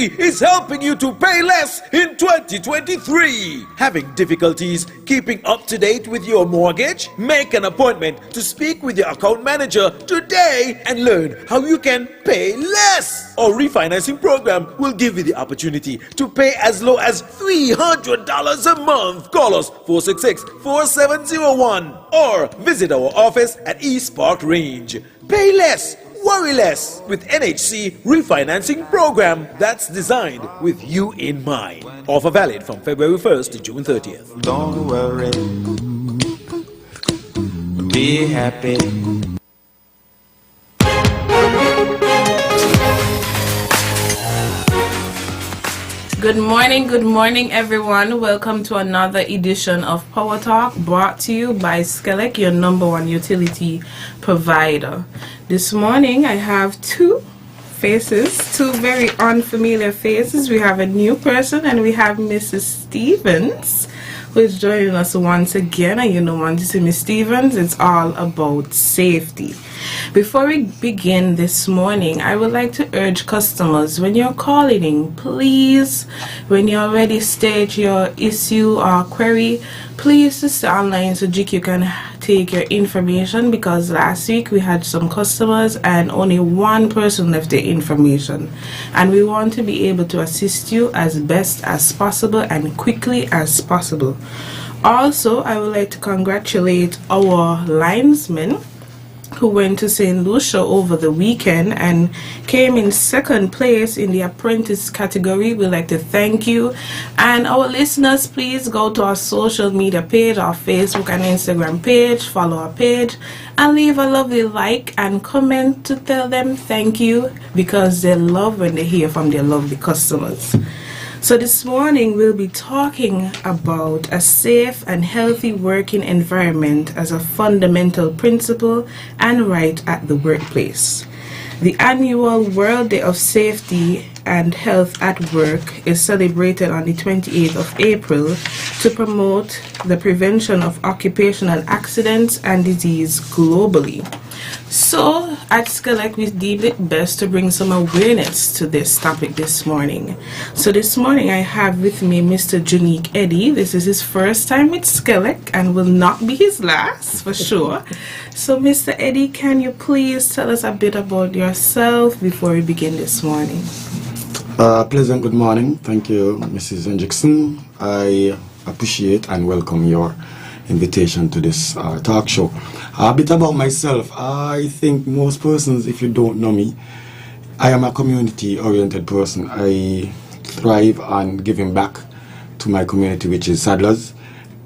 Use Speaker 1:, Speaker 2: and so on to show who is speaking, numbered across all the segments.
Speaker 1: is helping you to pay less in 2023. Having difficulties keeping up to date with your mortgage? Make an appointment to speak with your account manager today and learn how you can pay less. Our refinancing program will give you the opportunity to pay as low as $300 a month. Call us 466-4701 or visit our office at East Park Range. Pay less, worry less with NHC refinancing program that's designed with you in mind. Offer valid from February 1st to June 30th.
Speaker 2: Don't worry, be happy.
Speaker 3: Good morning everyone. Welcome to another edition of Power Talk, brought to you by SKELEC, your number one utility provider. This morning I have two very unfamiliar faces. We have a new person and we have Mrs. Stevens, who is joining us once again. And you know, when you see Miss Stevens, it's all about safety. Before we begin this morning, I would like to urge customers, when you're calling in, please, when you already state your issue or query, please just stay online so you can take your information, because last week we had some customers and only one person left their information, and we want to be able to assist you as best as possible and quickly as possible. Also, I would like to congratulate our linesmen who went to St. Lucia over the weekend and came in second place in the apprentice category. We'd like to thank you. And our listeners, please go to our social media page, our Facebook and Instagram page, follow our page, and leave a lovely like and comment to tell them thank you, because they love when they hear from their lovely customers. So this morning we'll be talking about a safe and healthy working environment as a fundamental principle and right at the workplace. The annual World Day of Safety and Health at Work is celebrated on the 28th of April to promote the prevention of occupational accidents and disease globally. So at SKELEC, we deemed it best to bring some awareness to this topic this morning. So this morning I have with me Mr. Junique Eddie. This is his first time with SKELEC and will not be his last for sure. So Mr. Eddie, can you please tell us a bit about yourself before we begin this morning?
Speaker 4: Pleasant good morning. Thank you, Mrs. Hendrickson. I appreciate and welcome your invitation to this talk show. A bit about myself. I think most persons, if you don't know me, I am a community-oriented person. I thrive on giving back to my community, which is Saddlers,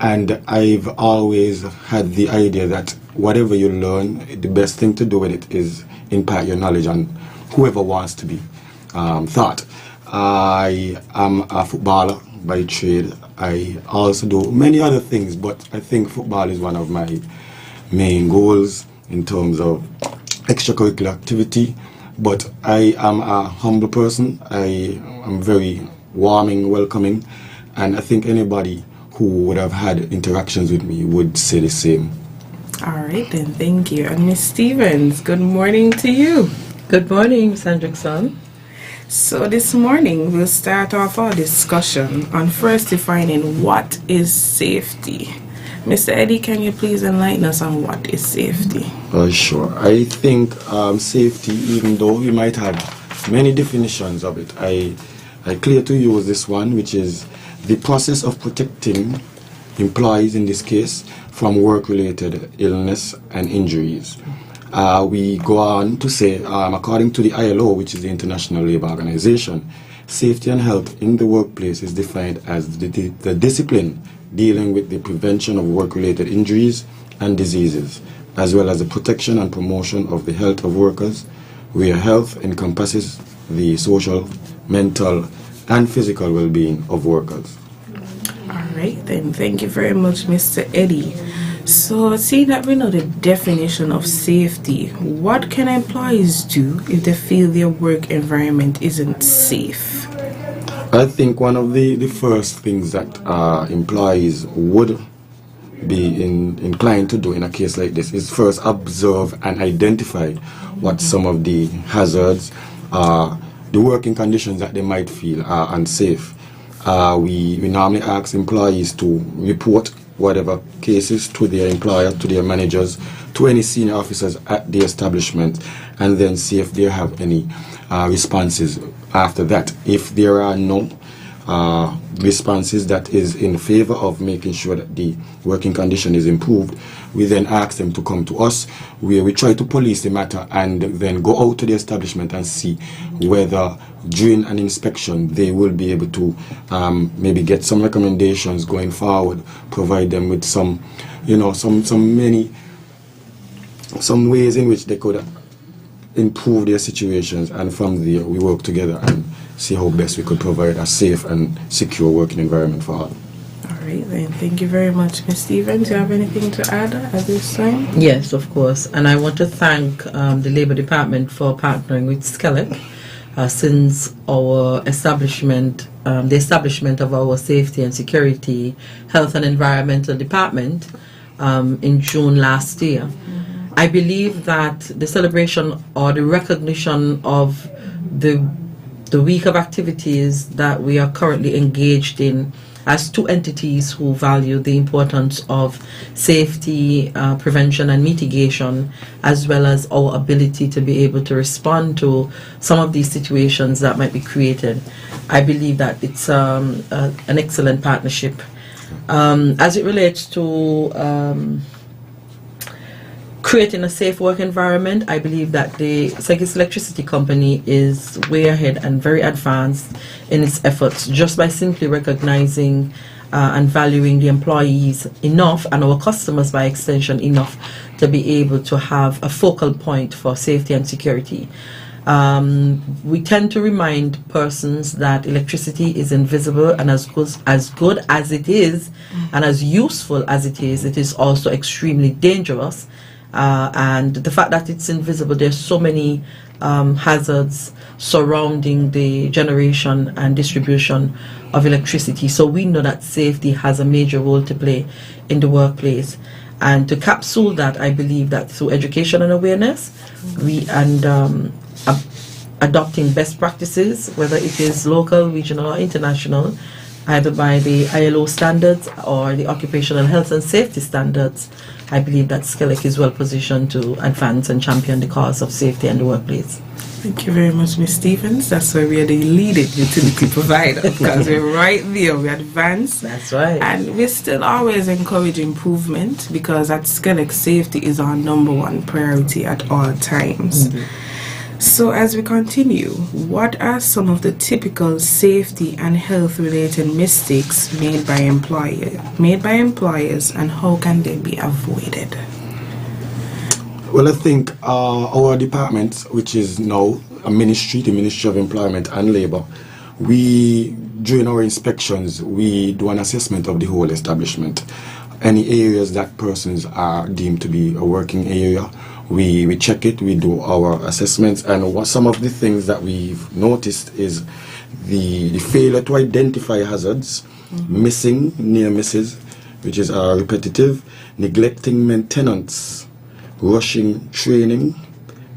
Speaker 4: and I've always had the idea that whatever you learn, the best thing to do with it is impart your knowledge on whoever wants to be taught. I am a footballer by trade. I also do many other things, but I think football is one of my main goals in terms of extracurricular activity. But I am a humble person. I am very warming, welcoming, and I think anybody who would have had interactions with me would say the same.
Speaker 3: All right then, thank you. And Miss Stevens, good morning to you.
Speaker 5: Good morning, Miss Hendrickson.
Speaker 3: So this morning we'll start off our discussion on first defining what is safety. Mr. Eddie, can you please enlighten us on what is safety?
Speaker 4: Sure. I think safety, even though we might have many definitions of it, I clear to use this one, which is the process of protecting employees, in this case, from work-related illness and injuries. We go on to say, according to the ILO, which is the International Labour Organization, safety and health in the workplace is defined as the discipline dealing with the prevention of work-related injuries and diseases, as well as the protection and promotion of the health of workers, where health encompasses the social, mental, and physical well-being of workers.
Speaker 3: All right, then. Thank you very much, Mr. Eddie. So, seeing that we know the definition of safety, what can employees do if they feel their work environment isn't safe?
Speaker 4: I think one of the first things that employees would be inclined to do in a case like this is first observe and identify what some of the hazards the working conditions that they might feel are unsafe. We normally ask employees to report whatever cases to their employer, to their managers, to any senior officers at the establishment, and then see if they have any responses after that. If there are no responses that is in favor of making sure that the working condition is improved, we then ask them to come to us, where we try to police the matter and then go out to the establishment and see whether during an inspection they will be able to maybe get some recommendations going forward, provide them with some ways in which they could improve their situations, and from there we work together and see how best we could provide a safe and secure working environment for all.
Speaker 3: All right, then. Thank you very much, Ms. Stevens. Do you have anything to add at this time?
Speaker 5: Yes, of course. And I want to thank the Labour Department for partnering with SKELEC since our establishment, the establishment of our Safety and Security, Health and Environmental Department in June last year. I believe that the celebration or the recognition of the week of activities that we are currently engaged in as two entities who value the importance of safety, prevention and mitigation, as well as our ability to be able to respond to some of these situations that might be created. I believe that it's an excellent partnership. As it relates to creating a safe work environment, I believe that the Segis Electricity Company is way ahead and very advanced in its efforts, just by simply recognizing and valuing the employees enough, and our customers by extension enough, to be able to have a focal point for safety and security. We tend to remind persons that electricity is invisible, and as good as it is and as useful as it is also extremely dangerous. And the fact that it's invisible, there's so many hazards surrounding the generation and distribution of electricity. So we know that safety has a major role to play in the workplace. And to capsule that, I believe that through education and awareness, adopting best practices, whether it is local, regional or international, either by the ILO standards or the occupational health and safety standards, I believe that SKELEC is well positioned to advance and champion the cause of safety in the workplace.
Speaker 3: Thank you very much, Ms. Stevens. That's why we are the leading utility provider, because we're right there, we advance.
Speaker 5: That's right.
Speaker 3: And we still always encourage improvement, because at SKELEC, safety is our #1 priority at all times. So as we continue, what are some of the typical safety and health related mistakes made by employers, and how can they be avoided?
Speaker 4: Well, I think our department, which is now a ministry, the Ministry of Employment and Labour, during our inspections, we do an assessment of the whole establishment. Any areas that persons are deemed to be a working area, we check it, we do our assessments, and what some of the things that we've noticed is the failure to identify hazards, missing near misses, which is repetitive, neglecting maintenance, rushing training,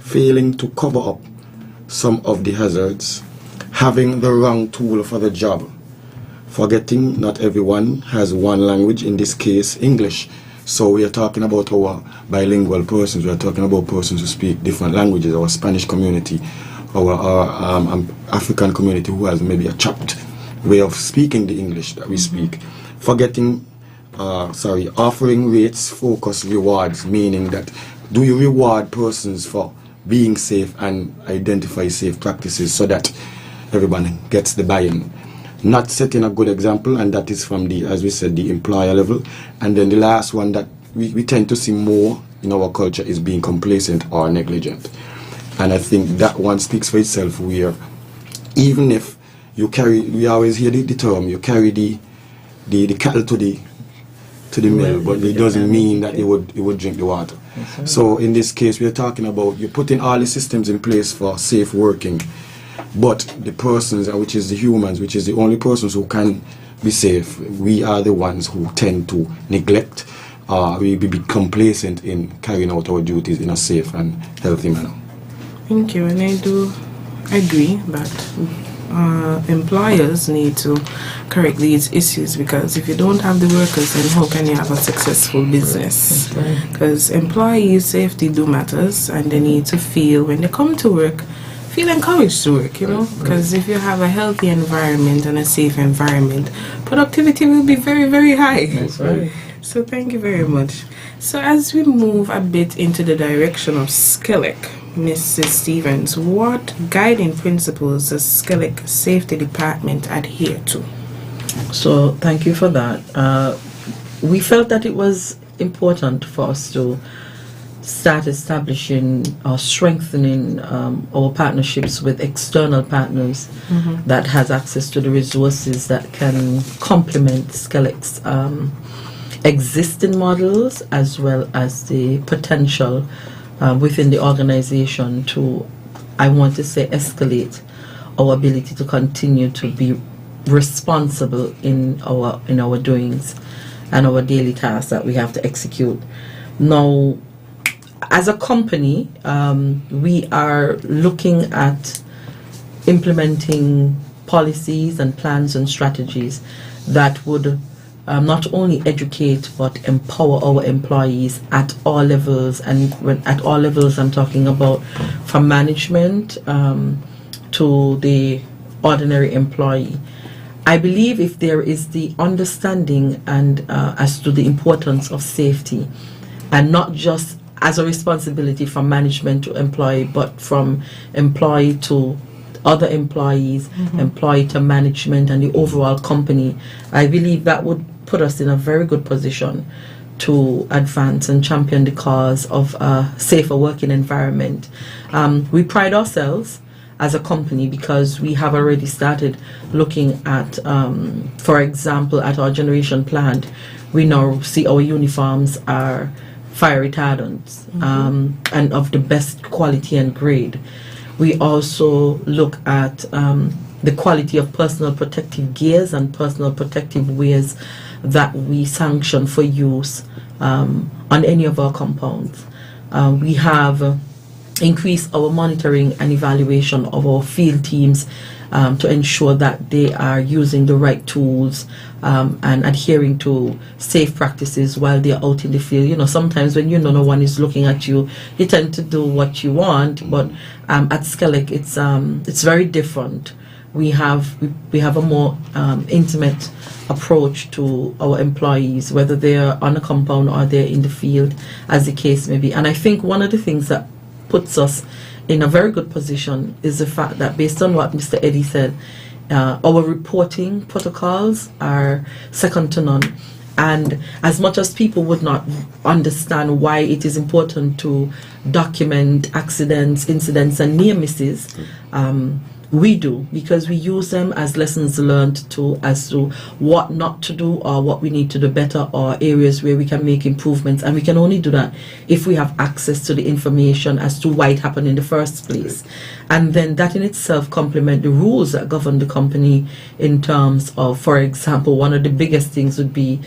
Speaker 4: failing to cover up some of the hazards, having the wrong tool for the job, forgetting not everyone has one language, in this case English. So we are talking about our bilingual persons, we are talking about persons who speak different languages, our Spanish community, our African community who has maybe a chopped way of speaking the English that we speak. Forgetting, offering rates, focus, rewards, meaning that do you reward persons for being safe and identify safe practices so that everyone gets the buy-in. Not setting a good example, and that is from the, as we said, the employer level. And then the last one that we tend to see more in our culture is being complacent or negligent. And I think that one speaks for itself, where even if you carry, we always hear the term, you carry the cattle to the mill, but it doesn't mean that it would drink the water. So in this case, we are talking about you're putting all the systems in place for safe working, but the persons, which is the humans, which is the only persons who can be safe, we are the ones who tend to neglect, we be complacent in carrying out our duties in a safe and healthy manner.
Speaker 3: Thank you. And I do agree that employers need to correct these issues, because if you don't have the workers, then how can you have a successful business? Because employee safety do matters, and they need to feel, when they come to work, feel encouraged to work, you know, because if you have a healthy environment and a safe environment, productivity will be very, very high.
Speaker 5: That's right.
Speaker 3: So thank you very much. So as we move a bit into the direction of SKELEC, Mrs. Stevens, what guiding principles does SKELEC Safety Department adhere to?
Speaker 5: So thank you for that. We felt that it was important for us to start establishing or strengthening our partnerships with external partners that has access to the resources that can complement SKELEC's existing models, as well as the potential within the organization to, I want to say, escalate our ability to continue to be responsible in our doings and our daily tasks that we have to execute. Now, as a company, we are looking at implementing policies and plans and strategies that would not only educate but empower our employees at all levels. And when at all levels, I'm talking about from management to the ordinary employee. I believe if there is the understanding and as to the importance of safety, and not just as a responsibility from management to employee, but from employee to other employees, employee to management and the overall company, I believe that would put us in a very good position to advance and champion the cause of a safer working environment. We pride ourselves as a company because we have already started looking at, for example, at our generation plant, we now see our uniforms are fire retardants and of the best quality and grade. We also look at the quality of personal protective gears and personal protective wears that we sanction for use on any of our compounds. We have increased our monitoring and evaluation of our field teams to ensure that they are using the right tools and adhering to safe practices while they're out in the field. You know, sometimes when you know no one is looking at you, you tend to do what you want, but at SKELEC it's very different. We have a more intimate approach to our employees, whether they're on a compound or they're in the field, as the case may be. And I think one of the things that puts us in a very good position is the fact that, based on what Mr. Eddie said, our reporting protocols are second to none. And as much as people would not understand why it is important to document accidents, incidents, and near misses, we do, because we use them as lessons learned as to what not to do or what we need to do better, or areas where we can make improvements. And we can only do that if we have access to the information as to why it happened in the first place. And then that in itself complement the rules that govern the company in terms of, for example, one of the biggest things would be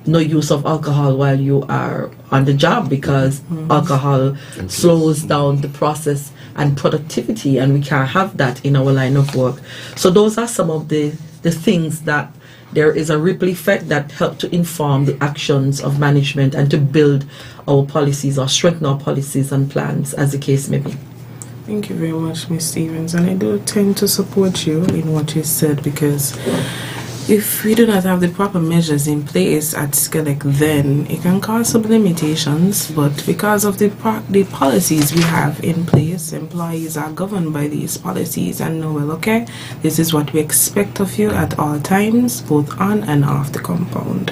Speaker 5: no use of alcohol while you are on the job, because alcohol slows down the process and productivity, and we can't have that in our line of work. So those are some of the things that there is a ripple effect that help to inform the actions of management and to build our policies or strengthen our policies and plans, as the case may be.
Speaker 3: Thank you very much, Ms. Stevens, and I do tend to support you in what you said, because if we do not have the proper measures in place at SKELEC, then it can cause some limitations. But because of the policies we have in place, employees are governed by these policies and know, well, okay, this is what we expect of you at all times, both on and off the compound.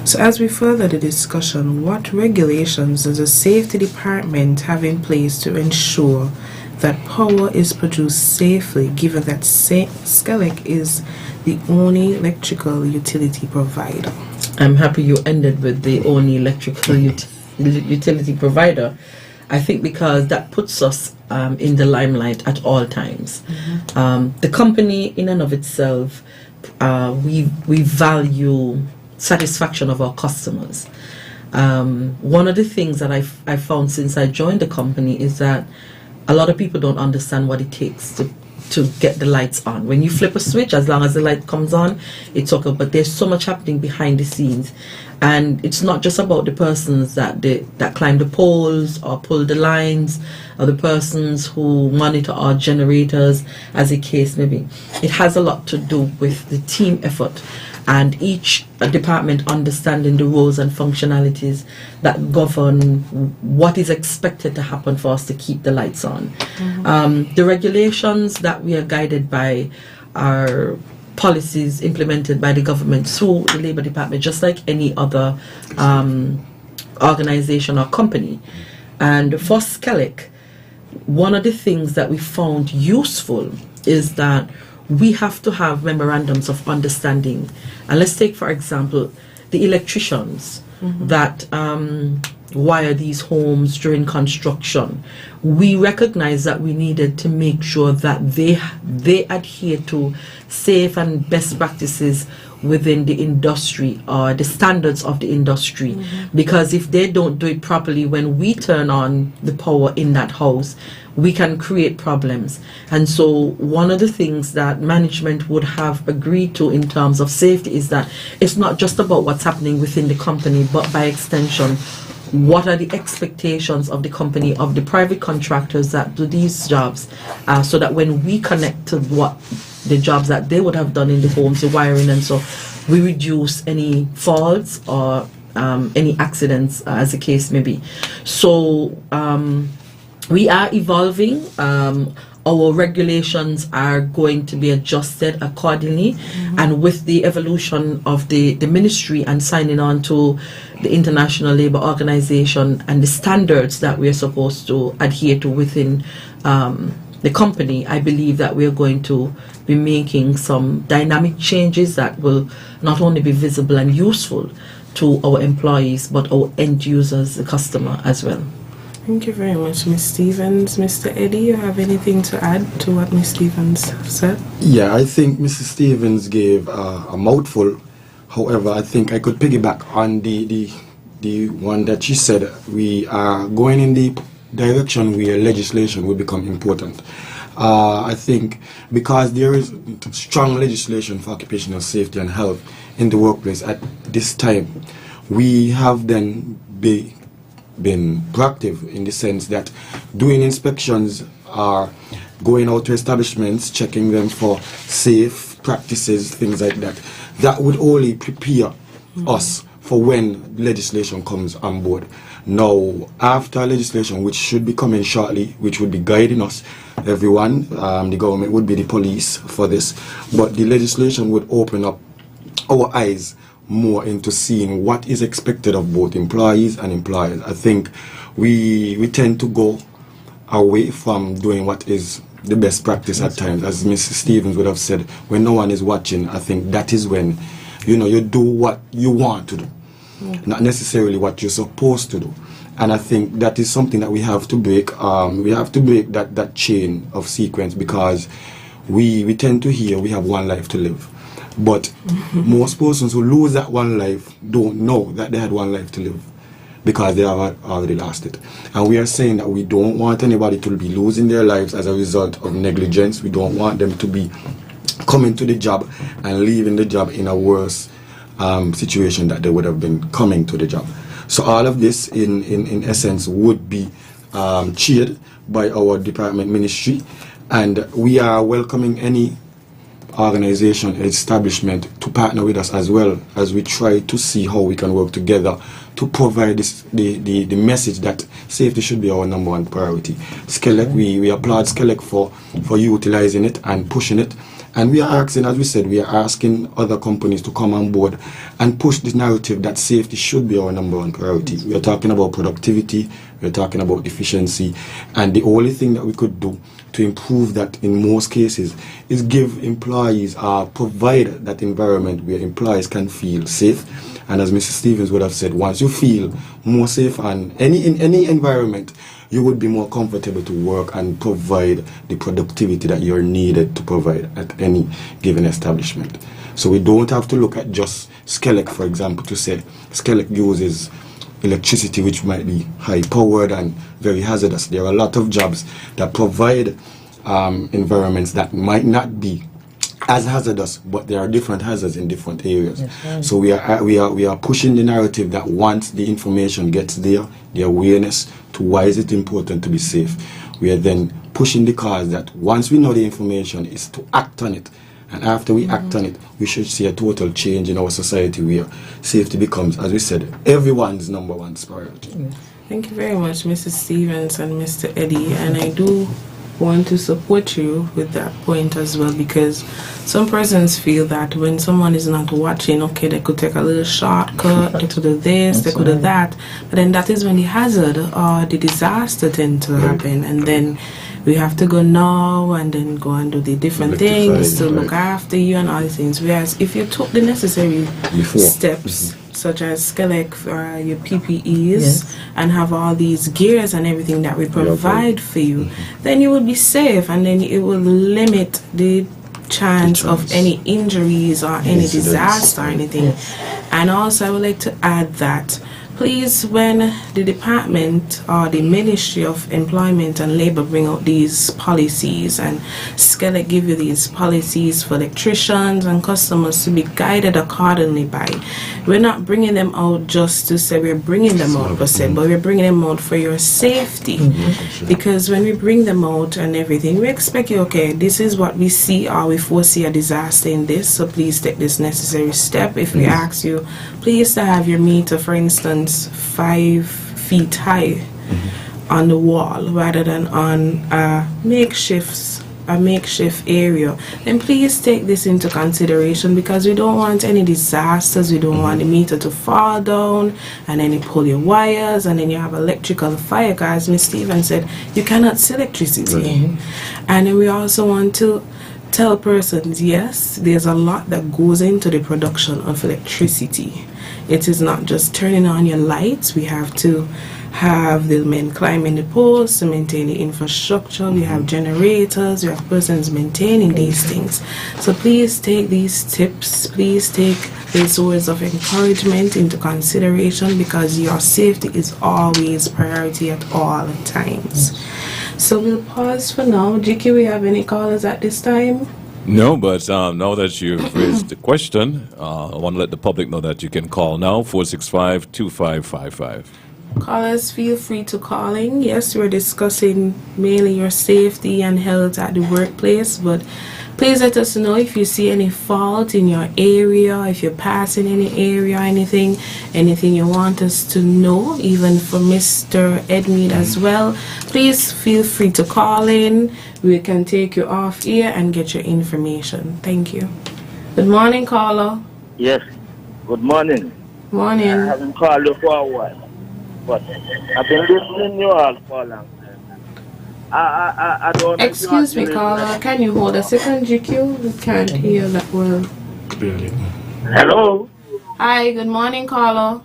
Speaker 3: So as we further the discussion, what regulations does the safety department have in place to ensure that power is produced safely, given that SKELEC is the only electrical utility provider?
Speaker 5: I'm happy you ended with the only electrical utility provider. I think because that puts us in the limelight at all times. The company in and of itself, we value satisfaction of our customers. One of the things that I found since I joined the company is that a lot of people don't understand what it takes to get the lights on. When you flip a switch, as long as the light comes on, it's okay. But there's so much happening behind the scenes, and it's not just about the persons that climb the poles or pull the lines, or the persons who monitor our generators, as a case may be. It has a lot to do with the team effort, and each department understanding the roles and functionalities that govern what is expected to happen for us to keep the lights on. The regulations that we are guided by are policies implemented by the government through the Labour Department, just like any other organization or company. And for SKELEC, one of the things that we found useful is that we have to have memorandums of understanding. And let's take, for example, the electricians that wire these homes during construction. We recognize that we needed to make sure that they adhere to safe and best practices within the industry, or the standards of the industry, because if they don't do it properly, when we turn on the power in that house, we can create problems. And so one of the things that management would have agreed to in terms of safety is that it's not just about what's happening within the company, but by extension, what are the expectations of the company, of the private contractors that do these jobs, so that when we connect to what the jobs that they would have done in the homes, the wiring, and so we reduce any faults or any accidents, as the case may be. So we are evolving. Our regulations are going to be adjusted accordingly, and with the evolution of the ministry and signing on to the International Labour Organization and the standards that we are supposed to adhere to within the company, I believe that we are going to be making some dynamic changes that will not only be visible and useful to our employees, but our end users, the customer, as well.
Speaker 3: Thank you very much, Ms. Stevens. Mr. Eddie, you have anything to add to what Ms. Stevens said?
Speaker 4: Yeah, I think Mrs. Stevens gave a mouthful. However, I think I could piggyback on the one that she said. We are going in the direction where legislation will become important. I think because there is strong legislation for occupational safety and health in the workplace at this time, we have then been proactive in the sense that doing inspections are going out to establishments, checking them for safe practices, things like that. That would only prepare us for when legislation comes on board. Now, after legislation, which should be coming shortly, which would be guiding us, everyone, the government would be the police for this, but the legislation would open up our eyes more into seeing what is expected of both employees and employers. I think we tend to go away from doing what is the best practice at times. As Mrs. Stevens would have said, when no one is watching, I think that is when you do what you want to do, not necessarily what you're supposed to do. And I think that is something that we have to break. We have to break that chain of sequence, because we tend to hear we have one life to live. But most persons who lose that one life don't know that they had one life to live, because they have already lost it. And we are saying that we don't want anybody to be losing their lives as a result of negligence. We don't want them to be coming to the job and leaving the job in a worse situation that they would have been coming to the job. So all of this in essence would be cheered by our department ministry, and we are welcoming any organization, establishment to partner with us, as well as we try to see how we can work together to provide the message that safety should be our number one priority. SKELEC, we applaud SKELEC for utilizing it and pushing it. And we are asking, as we said, we are asking other companies to come on board and push this narrative that safety should be our number one priority. We are talking about productivity, we are talking about efficiency, and the only thing that we could do to improve that in most cases is give employees, provide that environment where employees can feel safe. And as Mrs. Stevens would have said, once you feel more safe in any environment, you would be more comfortable to work and provide the productivity that you're needed to provide at any given establishment. So we don't have to look at just SKELEC, for example, to say SKELEC uses electricity, which might be high powered and very hazardous. There are a lot of jobs that provide environments that might not be as hazardous, but there are different hazards in different areas. Right. So we are pushing the narrative that once the information gets there, the awareness to why is it important to be safe, we are then pushing the cause that once we know the information is to act on it. And after we act on it, we should see a total change in our society where safety becomes, as we said, everyone's number one priority.
Speaker 3: Thank you very much, Mrs. Stevens and Mr. Eddie. And I do want to support you with that point as well, because some persons feel that when someone is not watching, okay, they could take a little shortcut, they could do this, they could do that. But then that is when the hazard or the disaster tend to happen. And then we have to go now and then go and do the different things to look after you and all these things. Whereas if you took the necessary steps, such as SKELEC, your PPEs, and have all these gears and everything that we provide for you, then you will be safe, and then it will limit the chance of any injuries or any disaster or anything. And also I would like to add that please, when the department or the Ministry of Employment and Labor bring out these policies, and SKELEC give you these policies for electricians and customers to be guided accordingly by, we're not bringing them out just to say we're bringing them out per se, but we're bringing them out for your safety. Because when we bring them out and everything, we expect you, okay, this is what we see, or we foresee a disaster in this, so please take this necessary step. If we ask you, please to have your meter, for instance, 5 feet high on the wall rather than on a makeshift area, then please take this into consideration, because we don't want any disasters. We don't want the meter to fall down and then you pull your wires and then you have electrical fire. As Ms. Stevens said, you cannot see electricity. And we also want to tell persons, yes, there's a lot that goes into the production of electricity. It is not just turning on your lights. We have to have the men climbing the poles to maintain the infrastructure. We have generators. We have persons maintaining these things. So please take these tips. Please take these words of encouragement into consideration, because your safety is always priority at all times. So we'll pause for now. GQ, we have any callers at this time?
Speaker 6: No, but now that you've raised the question, I want to let the public know that you can call now, 465-2555.
Speaker 3: Callers, feel free to call in. Yes, we're discussing mainly your safety and health at the workplace, but please let us know if you see any fault in your area, if you're passing any area, anything you want us to know, even for Mr. Edmead as well. Please feel free to call in. We can take you off here and get your information. Thank you. Good morning, caller.
Speaker 7: Yes, good morning.
Speaker 3: Morning.
Speaker 7: I haven't called you for a while, but I've been listening to you all for a long time. I don't know.
Speaker 3: Excuse me, caller. Can you hold a second, GQ? We can't hear that well.
Speaker 7: Hello?
Speaker 3: Hi, good morning, caller.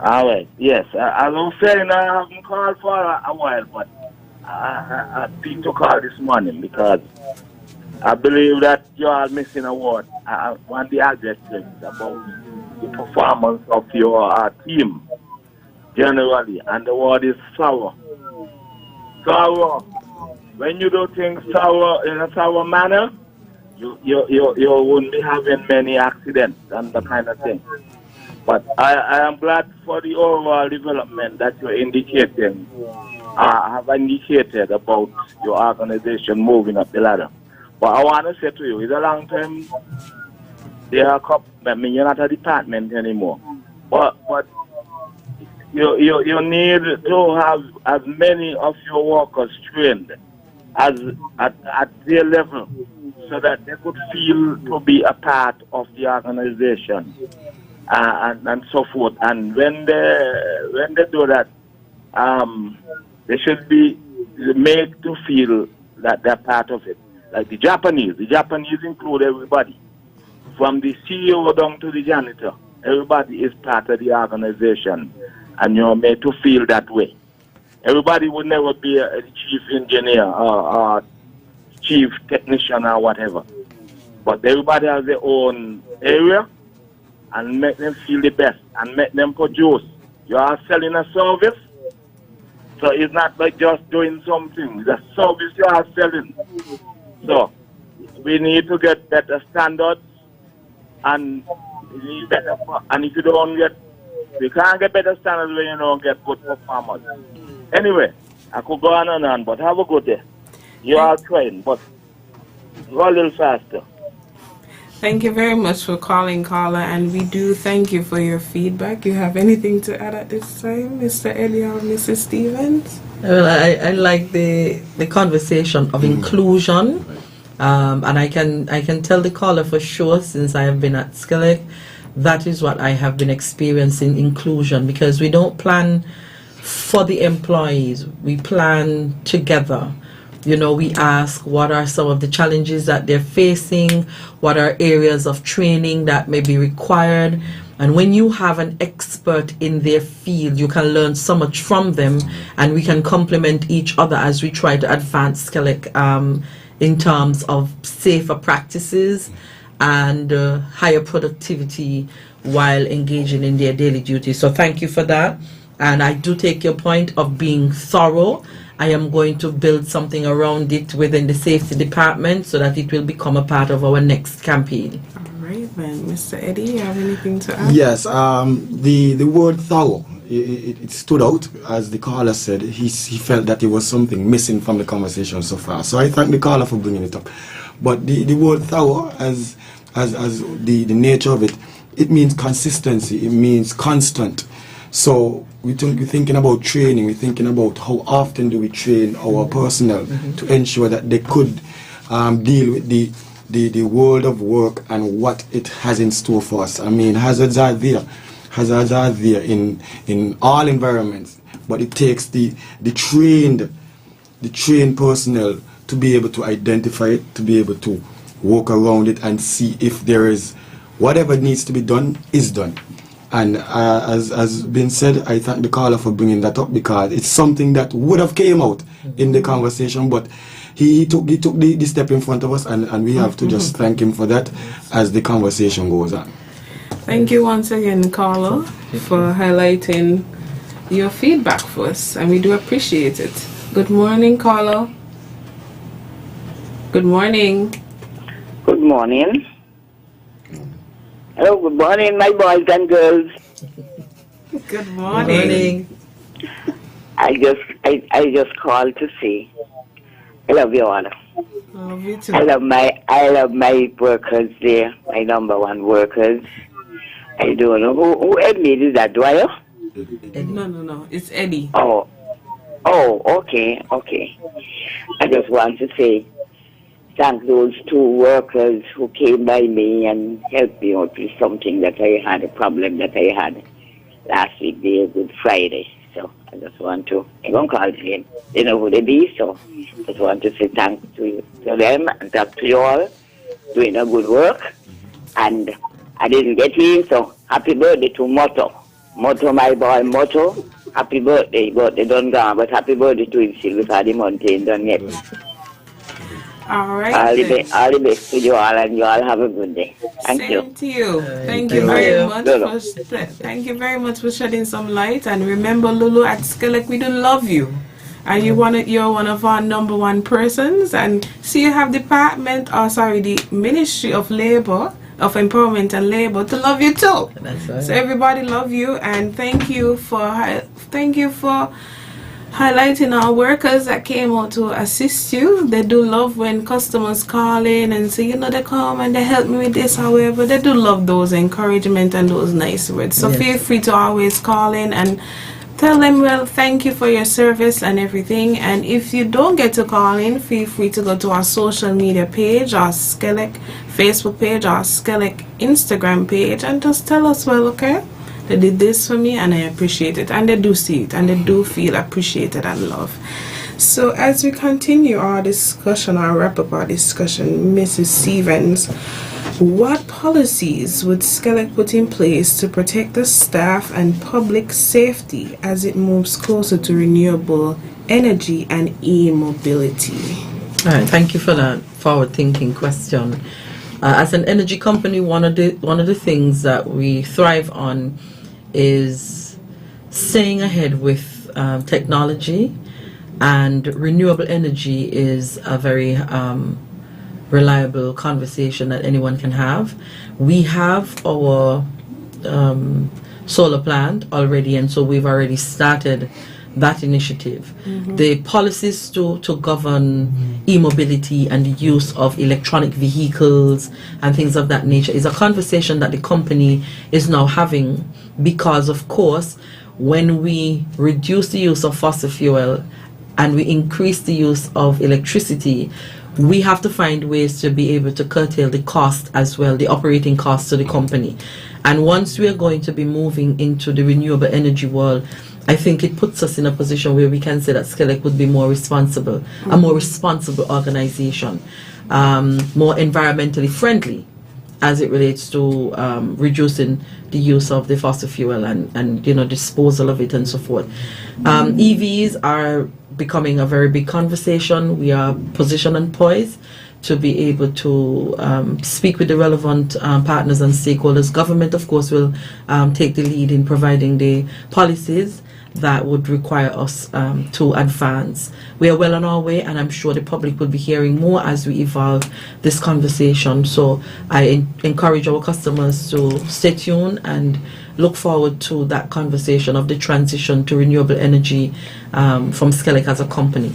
Speaker 7: All right, yes. I was saying I haven't called for a while, but I need to call this morning because I believe that you are missing a word. One of the adjectives about the performance of your team generally, and the word is sour. Sour. When you do things sour in a sour manner, you won't be having many accidents and that kind of thing. But I am glad for the overall development that you're indicating. Have indicated about your organization moving up the ladder. But I want to say to you, it's a long time. There are you're not a department anymore. But you need to have as many of your workers trained as at their level, so that they could feel to be a part of the organization and so forth. And when they do that, they should be made to feel that they're part of it. Like the Japanese include everybody, from the CEO down to the janitor. Everybody is part of the organization, and you're made to feel that way. Everybody would never be a chief engineer or chief technician or whatever, but everybody has their own area, and make them feel the best and make them produce You are selling a service. So it's not like just doing something. It's a service you are selling. So we need to get better standards, and we need better. And if you don't get, we can't get better standards when you don't get good performance. Anyway, I could go on and on, but have a good day. You are trying, but go a little faster.
Speaker 3: Thank you very much for calling, caller, and we do thank you for your feedback. You have anything to add at this time, Mr. Eddie or Mrs. Stevens?
Speaker 5: Well, I like the conversation of inclusion, and I can tell the caller for sure, since I have been at SKELEC, that is what I have been experiencing, inclusion, because we don't plan for the employees, we plan together. You know, we ask what are some of the challenges that they're facing, what are areas of training that may be required. And when you have an expert in their field, you can learn so much from them, and we can complement each other as we try to advance SKELEC in terms of safer practices and higher productivity while engaging in their daily duties. So thank you for that. And I do take your point of being thorough. I am going to build something around it within the safety department so that it will become a part of our next campaign.
Speaker 3: All right then, Mr. Eddie, you have anything to add?
Speaker 4: Yes, the word thorough, it stood out. As the caller said, he felt that there was something missing from the conversation so far. So I thank the caller for bringing it up. But the word thorough, as the nature of it, it means consistency, it means constant. So we're thinking about training, we're thinking about how often do we train our personnel to ensure that they could deal with the world of work and what it has in store for us. I mean, hazards are there in all environments, but it takes the trained personnel to be able to identify it, to be able to walk around it and see if there is whatever needs to be done is done. And as been said, I thank the caller for bringing that up, because it's something that would have came out in the conversation, but he took the step in front of us, and we have to just thank him for that as the conversation goes on.
Speaker 3: Thank you once again, caller, for highlighting your feedback for us, and we do appreciate it. Good morning, caller. Good morning.
Speaker 8: Good morning. Hello, good morning, my boys and girls.
Speaker 3: Good morning.
Speaker 8: I just called to say I love you all.
Speaker 3: Love you too.
Speaker 8: I love my workers there, my number one workers. I don't know who made it that, do I?
Speaker 3: No. It's Eddie.
Speaker 8: Oh, okay. I just want to say thank those two workers who came by me and helped me out with something that I had, a problem that I had last week, the Good Friday. So I just want to, I won't call them, they know who they be, so I just want to say thanks to them and thank to you all, doing a good work. And I didn't get in, so happy birthday to Motto, my boy Motto. Happy birthday, but they don't go, but happy birthday to him still because the mountain done yet.
Speaker 3: All right.
Speaker 8: All the best to you all, and you all have a good day. Thank you.
Speaker 3: Same to you. Thank you very much. Thank you very much for shedding some light. And remember, Lulu, at SKELEC, we do love you. And you're one of our number one persons. And see, you have the Ministry of Labor, of Empowerment and Labor, to love you too.
Speaker 5: That's right.
Speaker 3: So everybody love you, and thank you for highlighting our workers that came out to assist you. They do love when customers call in and say, they come and they help me with this. However, they do love those encouragement and those nice words. So feel free to always call in and tell them, well, thank you for your service and everything. And if you don't get to call in, feel free to go to our social media page, our SKELEC Facebook page, our SKELEC Instagram page, and just tell us, well, okay, they did this for me and I appreciate it, and they do see it and they do feel appreciated and loved. So as we continue our discussion, our wrap up our discussion, Mrs. Stevens, what policies would SKELEC put in place to protect the staff and public safety as it moves closer to renewable energy and e-mobility?
Speaker 5: All right, thank you for that forward-thinking question. As an energy company, one of the things that we thrive on is staying ahead with technology and renewable energy is a very reliable conversation that anyone can have. We have our solar plant already, and so we've already started that initiative. The policies to govern e-mobility and the use of electronic vehicles and things of that nature is a conversation that the company is now having, because of course when we reduce the use of fossil fuel and we increase the use of electricity, we have to find ways to be able to curtail the cost as well, the operating costs to the company. And once we are going to be moving into the renewable energy world, I think it puts us in a position where we can say that SKELEC would be more responsible, a more responsible organization, more environmentally friendly as it relates to reducing the use of the fossil fuel and disposal of it and so forth. EVs are becoming a very big conversation. We are positioned and poised to be able to speak with the relevant partners and stakeholders. Government, of course, will take the lead in providing the policies that would require us to advance. We are well on our way, and I'm sure the public will be hearing more as we evolve this conversation. So I encourage our customers to stay tuned and look forward to that conversation of the transition to renewable energy from SKELEC as a company.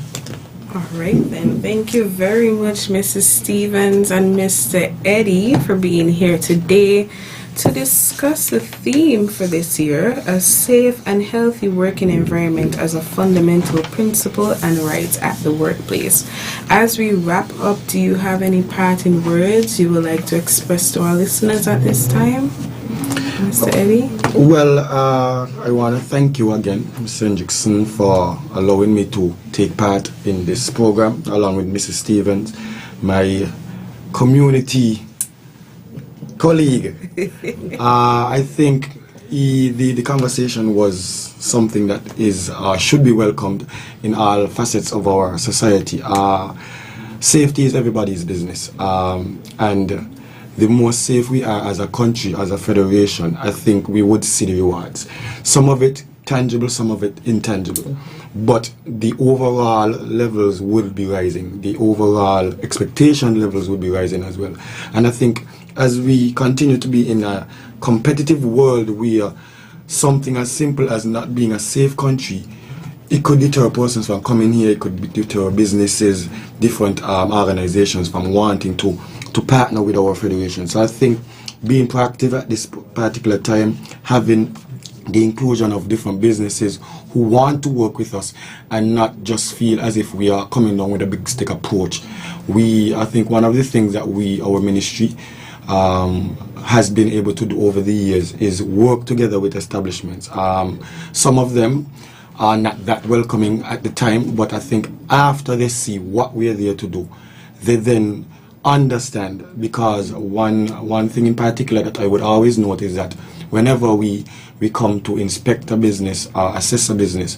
Speaker 3: All right, then. Thank you very much, Mrs. Stevens and Mr. Eddie, for being here today to discuss the theme for this year, a safe and healthy working environment as a fundamental principle and right at the workplace. As we wrap up, do you have any parting words you would like to express to our listeners at this time? Mr. Eddie?
Speaker 4: Well, I want to thank you again, Mr. Hendrickson, for allowing me to take part in this program, along with Mrs. Stevens, my community colleague. I think the conversation was something that is should be welcomed in all facets of our society. Safety is everybody's business, and the more safe we are as a country, as a federation, I think we would see the rewards. Some of it tangible, some of it intangible. But the overall levels will be rising. The overall expectation levels will be rising as well. And I think as we continue to be in a competitive world where something as simple as not being a safe country, it could deter persons from coming here, it could deter businesses, different organizations from wanting to partner with our federation. So I think being proactive at this particular time, having the inclusion of different businesses who want to work with us and not just feel as if we are coming down with a big stick approach. I think one of the things that our ministry has been able to do over the years is work together with establishments. Some of them are not that welcoming at the time, but I think after they see what we are there to do, they then understand, because one thing in particular that I would always note is that whenever we come to inspect a business or assess a business,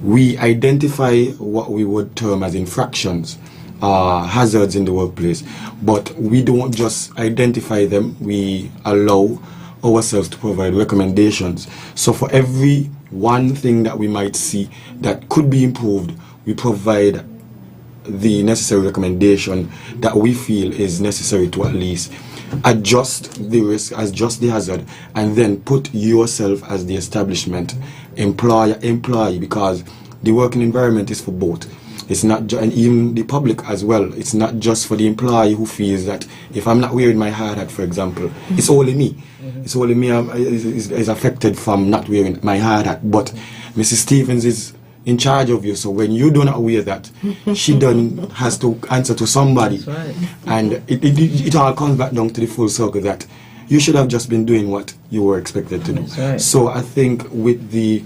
Speaker 4: we identify what we would term as infractions, hazards in the workplace, but we don't just identify them, we allow ourselves to provide recommendations. So for every one thing that we might see that could be improved, we provide the necessary recommendation that we feel is necessary to at least adjust the risk, adjust the hazard, and then put yourself as the establishment employee, because the working environment is for both. It's not and even the public as well. It's not just for the employee who feels that if I'm not wearing my hard hat, for example, it's only me. It's only me is affected from not wearing my hard hat. But Mrs. Stevens is in charge of you, so when you do not wear that, she has to answer to somebody.
Speaker 5: That's right.
Speaker 4: And it all comes back down to the full circle that you should have just been doing what you were expected to do.
Speaker 5: That's right.
Speaker 4: So I think with the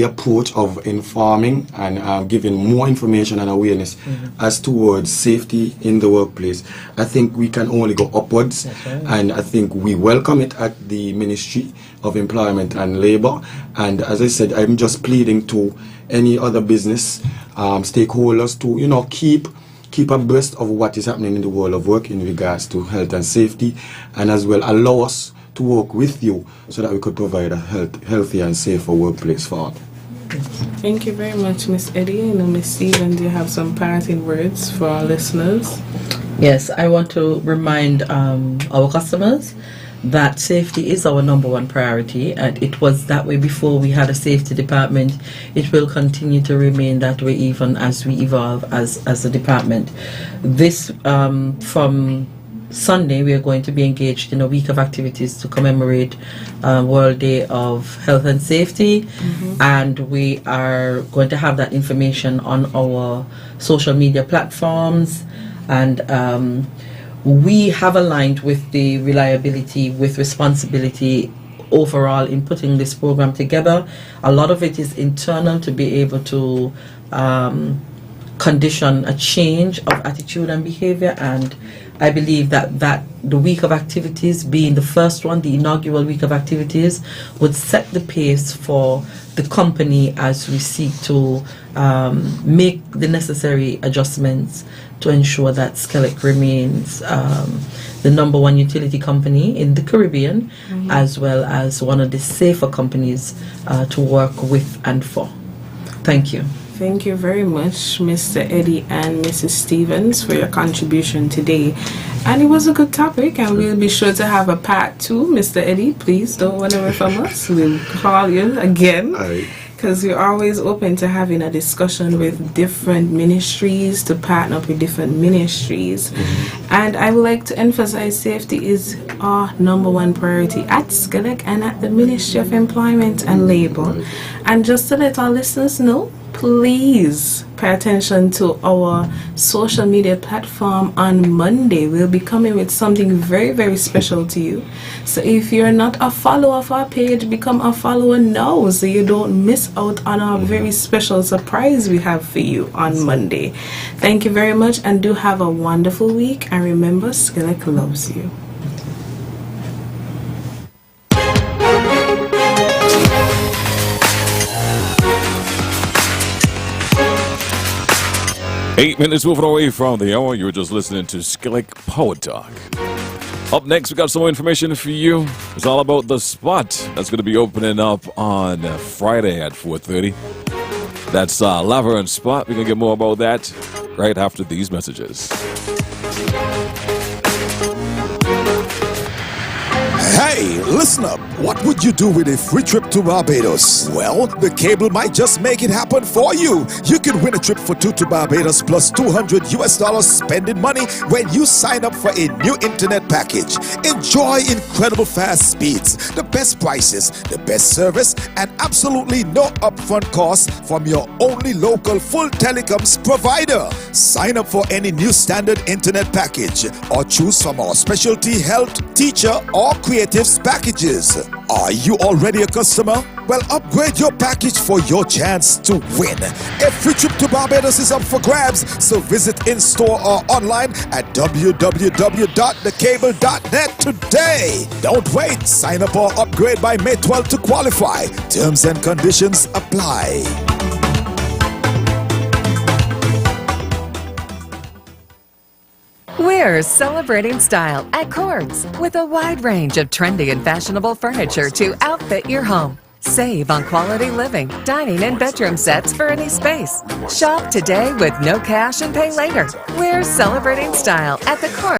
Speaker 4: approach of informing and giving more information and awareness as towards safety in the workplace, I think we can only go upwards.
Speaker 5: That's right.
Speaker 4: And I think we welcome it at the Ministry of Employment and Labour. And as I said, I'm just pleading to any other business stakeholders to keep abreast of what is happening in the world of work in regards to health and safety, and as well allow us to work with you so that we could provide a healthier and safer workplace for all.
Speaker 3: Thank you very much, Miss Eddie. And Miss Stephen, do you have some parting words for our listeners?
Speaker 5: Yes, I want to remind our customers that safety is our number one priority, and it was that way before we had a safety department. It will continue to remain that way even as we evolve as a department. This from Sunday, we are going to be engaged in a week of activities to commemorate World Day of Health and Safety, and we are going to have that information on our social media platforms, and we have aligned with the reliability with responsibility overall in putting this program together. A lot of it is internal to be able to condition a change of attitude and behavior, and I believe that the week of activities being the first one, the inaugural week of activities, would set the pace for the company as we seek to make the necessary adjustments to ensure that SKELEC remains the number one utility company in the Caribbean, as well as one of the safer companies to work with and for. Thank you.
Speaker 3: Thank you very much, Mr. Eddie and Mrs. Stevens, for your contribution today. And it was a good topic, and we'll be sure to have a part 2. Mr. Eddie, please don't run away from us. We'll call you again, because we're always open to having a discussion with different ministries, to partner up with different ministries. And I would like to emphasize safety is our number one priority at SKELEC and at the Ministry of Employment and Labor. And just to let our listeners know, please pay attention to our social media platform on Monday. We'll be coming with something very, very special to you. So if you're not a follower of our page, become a follower now so you don't miss out on our very special surprise we have for you on Monday. Thank you very much, and do have a wonderful week. And remember, SKELEC loves you.
Speaker 6: Eight minutes moving away from the hour. You were just listening to SKELEC Power Talk. Up next, we got some more information for you. It's all about the spot that's going to be opening up on Friday at 4:30. That's Lava and Spot. We're going to get more about that right after these messages.
Speaker 9: Hey, listen up. What would you do with a free trip to Barbados? Well, the cable might just make it happen for you. You can win a trip for 2 to Barbados plus $200 spending money when you sign up for a new internet package. Enjoy incredible fast speeds, the best prices, the best service, and absolutely no upfront costs from your only local full telecoms provider. Sign up for any new standard internet package or choose from our specialty health, teacher, or creatives packages. Are you already a customer? Well, upgrade your package for your chance to win. A free trip to Barbados is up for grabs, so visit in-store or online at www.thecable.net today. Don't wait. Sign up or upgrade by May 12th to qualify. Terms and conditions apply.
Speaker 10: We're celebrating style at Cords with a wide range of trendy and fashionable furniture to outfit your home. Save on quality living, dining, and bedroom sets for any space. Shop today with no cash and pay later. We're celebrating style at the Cords.